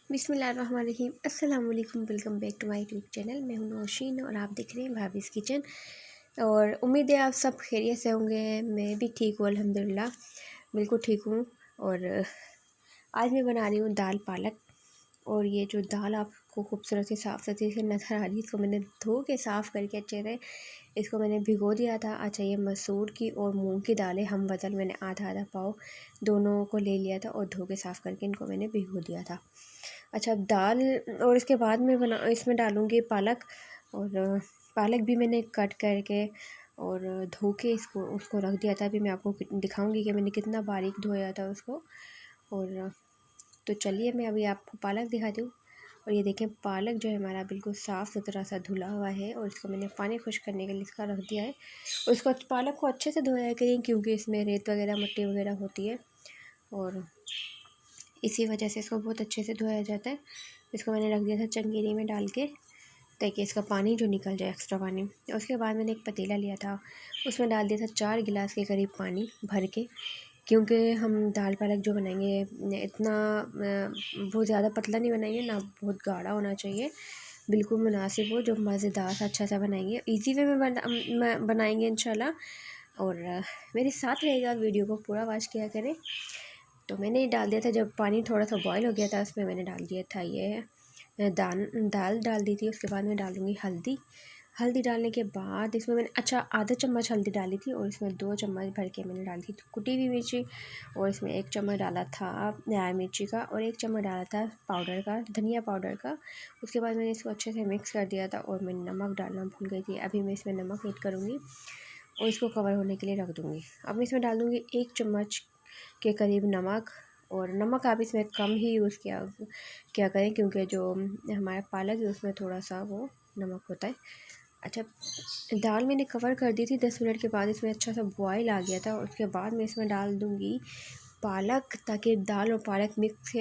बिस्मिल्लाहिर्रहमानिर्रहीम अस्सलाम वालेकुम। Welcome back to my YouTube channel. मैं हूं नौशीन और आप देख रहे हैं भाभीज़ किचन। और उम्मीद है आप सब खैरियत से होंगे। मैं भी ठीक हूँ अल्हम्दुलिल्लाह, बिल्कुल ठीक हूँ। और आज मैं बना रही हूँ दाल पालक। और ये जो दाल आपको खूबसूरत सी साफ़ सुथरी से नज़र आ रही है, इसको मैंने धो के साफ़ करके अच्छे से इसको मैंने भिगो दिया था। अच्छा, ये मसूर की और मूंग की दालें हम वज़न मैंने आधा आधा पाव दोनों को ले लिया था और धो के साफ़ करके इनको मैंने भिगो दिया था। अच्छा, अब दाल और इसके बाद मैं इसमें डालूँगी पालक। और पालक भी मैंने कट करके और धो के उसको रख दिया था। अभी मैं आपको दिखाऊंगी कि मैंने कितना बारीक धोया था उसको। और तो चलिए मैं अभी आपको पालक दिखाती हूँ। और ये देखें, पालक जो है हमारा बिल्कुल साफ़ सुथरा सा धुला हुआ है और इसको मैंने पानी खुश करने के लिए इसका रख दिया है। और इसको पालक को अच्छे से धोया करें क्योंकि इसमें रेत वगैरह मिट्टी वगैरह होती है और इसी वजह से इसको बहुत अच्छे से धोया जाता है। इसको मैंने रख दिया था चंगेरी में डाल के ताकि इसका पानी जो निकल जाए, एक्स्ट्रा पानी। उसके बाद मैंने एक पतीला लिया था, उसमें डाल दिया था 4 गिलास के करीब पानी भर के, क्योंकि हम दाल पालक जो बनाएंगे इतना बहुत ज़्यादा पतला नहीं बनाएंगे, ना बहुत गाढ़ा होना चाहिए, बिल्कुल मुनासिब हो, जो मज़ेदार सा अच्छा सा बनाएंगे। इजी वे में बनाएंगे इंशाल्लाह। और मेरे साथ रहेगा, वीडियो को पूरा वॉच किया करें। तो मैंने ये डाल दिया था, जब पानी थोड़ा सा बॉयल हो गया था उसमें मैंने डाल दिया था ये दाल डाल दी थी। उसके बाद मैं डालूँगी हल्दी डालने के बाद इसमें मैंने आधा चम्मच हल्दी डाली थी और इसमें 2 चम्मच भर के मैंने डाली थी कुटी हुई मिर्ची। और इसमें 1 चम्मच डाला था लाल मिर्ची का और 1 चम्मच डाला था पाउडर का, धनिया पाउडर का। उसके बाद मैंने इसको अच्छे से मिक्स कर दिया था और मैं नमक डालना भूल गई थी। अभी मैं इसमें नमक ऐड करूँगी और इसको कवर होने के लिए रख दूँगी। अब मैं इसमें डाल दूँगी 1 चम्मच के करीब नमक। और नमक आप इसमें कम ही यूज़ क्या करें, क्योंकि जो हमारा पालक है उसमें थोड़ा सा वो नमक होता है। अच्छा, दाल मैंने कवर कर दी थी 10 मिनट के बाद इसमें अच्छा सा बॉयल आ गया था। और उसके बाद मैं इसमें डाल दूँगी पालक, ताकि दाल और पालक मिक्स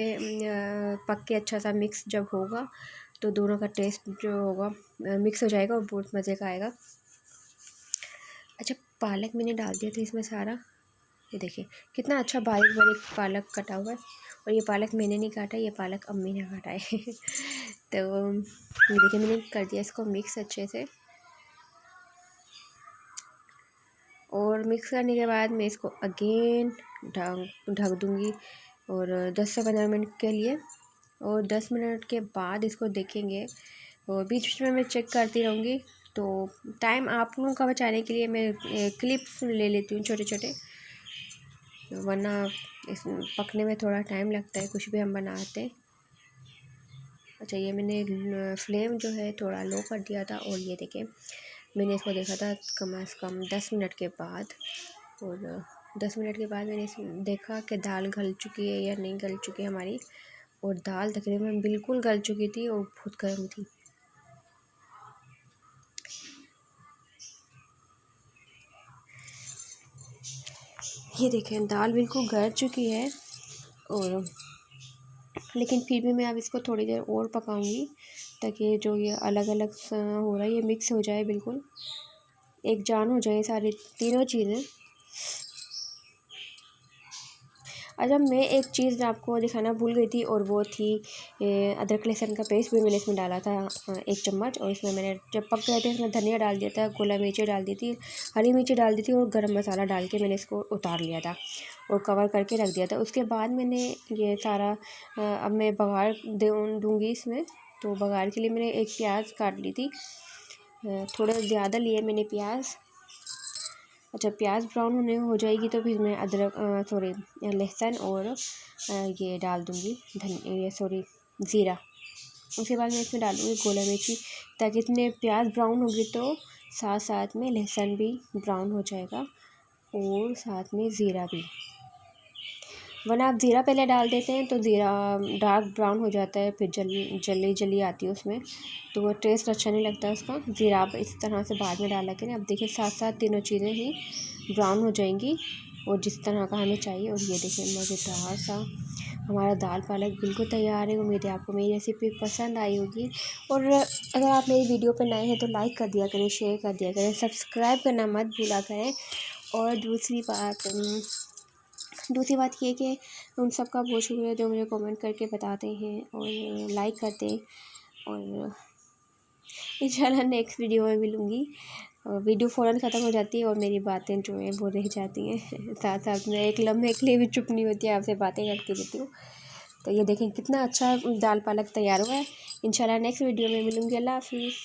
पक के अच्छा सा मिक्स जब होगा तो दोनों का टेस्ट जो होगा मिक्स हो जाएगा और बहुत मज़े का आएगा। अच्छा, पालक मैंने डाल दिया था इसमें सारा। ये देखिए कितना अच्छा बारीक बारीक पालक कटा हुआ है। और ये पालक मैंने नहीं काटा, ये पालक अम्मी ने काटा है तो ये देखिए मैंने कर दिया इसको मिक्स अच्छे से। और मिक्स करने के बाद मैं इसको अगेन ढक दूँगी और 10 से 15 मिनट के लिए। और 10 मिनट के बाद इसको देखेंगे और बीच बीच में मैं चेक करती रहूँगी। तो टाइम आप लोगों का बचाने के लिए मैं क्लिप्स ले लेती हूँ छोटे छोटे, वरना इस पकने में थोड़ा टाइम लगता है कुछ भी हम बनाते हैं। अच्छा, ये मैंने फ्लेम जो है थोड़ा लो कर दिया था। और ये देखें मैंने इसको देखा था कम से कम 10 मिनट के बाद। और 10 मिनट के बाद मैंने देखा कि दाल गल चुकी है या नहीं गल चुकी है हमारी। और दाल तकरीबन बिल्कुल गल चुकी थी और बहुत गर्म थी। ये देखें दाल बिल्कुल गल चुकी है। और लेकिन फिर भी मैं अब इसको थोड़ी देर और पकाऊंगी ताकि जो ये अलग अलग हो रहा है ये मिक्स हो जाए, बिल्कुल एक जान हो जाए सारी तीनों चीज़ें। अच्छा, मैं एक चीज़ आपको दिखाना भूल गई थी और वो थी अदरक लहसुन का पेस्ट भी मैंने इसमें डाला था 1 चम्मच। और इसमें मैंने जब पक गए थे इसमें धनिया डाल दिया था, गोला मिर्ची डाल दी थी, हरी मिर्ची डाल दी थी और गरम मसाला डाल के मैंने इसको उतार लिया था और कवर करके रख दिया था। उसके बाद मैंने ये सारा अब मैं बघार दूँगी इसमें। तो बघार के लिए मैंने एक प्याज काट ली थी, थोड़ा ज़्यादा लिए मैंने प्याज। अच्छा, प्याज ब्राउन होने हो जाएगी तो फिर मैं लहसुन और ये डाल दूँगी ज़ीरा। उसके बाद मैं इसमें डालूँगी गोला मिर्ची, ताकि इतने प्याज ब्राउन होगी तो साथ साथ में लहसुन भी ब्राउन हो जाएगा और साथ में ज़ीरा भी। वरना आप ज़ीरा पहले डाल देते हैं तो ज़ीरा डार्क ब्राउन हो जाता है, फिर जली आती है उसमें, तो वो टेस्ट अच्छा नहीं लगता उसका। ज़ीरा आप इस तरह से बाद में डाला करें। अब देखिए साथ साथ तीनों चीज़ें ही ब्राउन हो जाएंगी और जिस तरह का हमें चाहिए। और ये देखिए मज़ेदार सा हमारा दाल पालक बिल्कुल तैयार है। उम्मीद है आपको मेरी रेसिपी पसंद आई होगी। और अगर आप मेरी वीडियो पर नए हैं तो लाइक कर दिया करें, शेयर कर दिया करें, सब्सक्राइब करना मत भूला करें। और दूसरी बात, दूसरी बात ये कि उन सब का बहुत शुक्रिया जो मुझे कमेंट करके बताते हैं और लाइक करते हैं। और इंशाल्लाह नेक्स्ट वीडियो में मिलूँगी। और वीडियो फ़ौरन ख़त्म हो जाती है और मेरी बातें जो हैं वो रह जाती हैं साथ साथ में एक लम्हे के लिए भी चुप नहीं होती है, आपसे बातें करती रहती हूँ। तो ये देखें कितना अच्छा दाल पालक तैयार हुआ है। इंशाल्लाह नेक्स्ट वीडियो में मिलूँगी। अल्लाह हाफ़िज़।